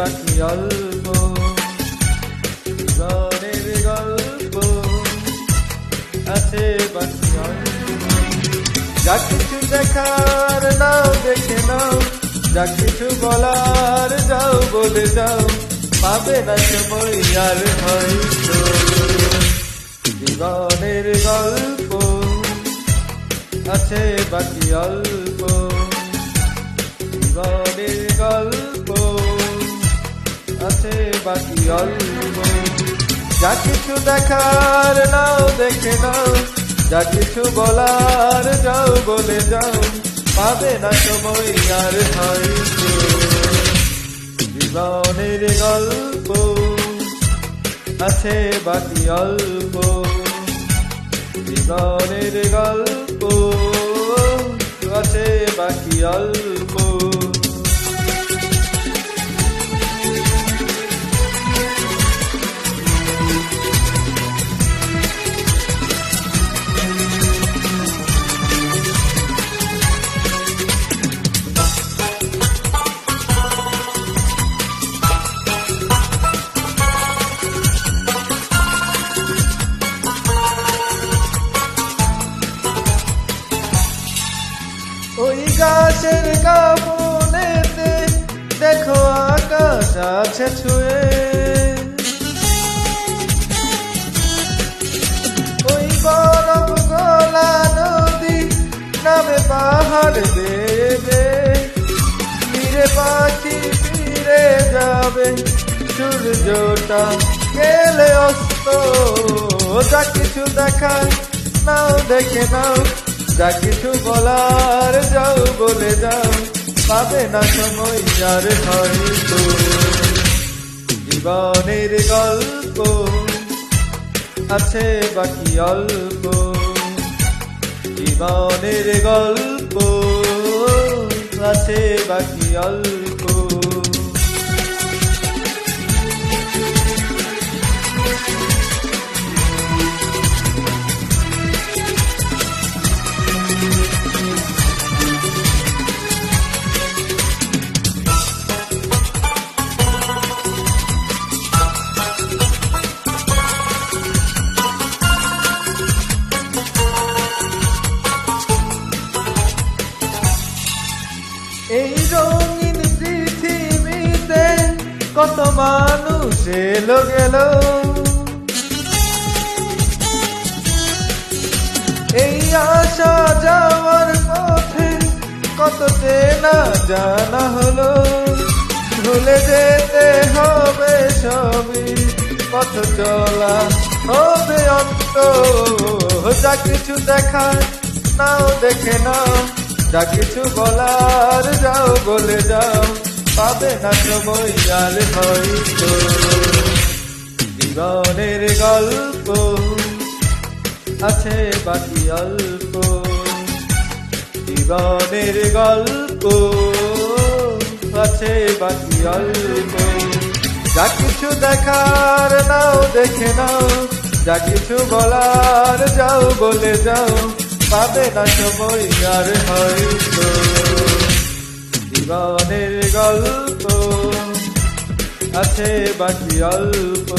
বাকি অল্প, জীবনের গল্প আছে বাকি অল্প। যা কিছু দেখার নাও দেখে নাও, যা কিছু বলার যাও বলে যাও, পাবে না সময় আর হয়তো। জীবনের গল্প আছে বাকি অল্প, জীবনের গল্প আছে বাকি অল্প। যা কিছু দেখার নাও দেখে নাও, যা কিছু বলার যাও বলে যাও, পাবে না সময় আর হয়তো। জীবনের গল্প আছে বাকি অল্প, জীবনের গল্প আছে বাকি অল্প। ওই গাছের কাপনেতে দেখো আকাশ আছে ছুঁয়ে, ওই বরফ গলা নদী নামে পাহাড় দেবে, ফিরে পাখি ফিরে যাবে, সূর্যটা গেলে অস্ত। যা কিছু দেখায় নাও দেখে নাও, যা কিছু বলার যাও বলে যাও, পাবে না সময় আর হয়তো। জীবনের গল্প আছে বাকি অল্প, জীবনের গল্প আছে বাকি অল্প। এই রঙিন পৃথিবীতে কত মানুষ এলো গেল, এই আসা যাওয়ার পথে কত চেনা জানা হলো। ভুলে যেতে হবে সবই, পথ চলা হবে অন্ত। যা কিছু দেখায় নাও দেখে নাও, যা কিছু বলার যাও বলে যাও, পাবে না সময় আর হয়তো। জীবনের গল্প আছে বাকি অল্প, জীবনের গল্প আছে বাকি অল্প। যা কিছু দেখার নাও দেখে নাও, যা কিছু বলার যাও বলে যাও, পাবে না সময় আর হয়তো। জীবনের গল্প আছে বাকি অল্প,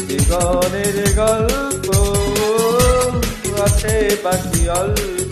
জীবনের গল্প আছে বাকি অল্প।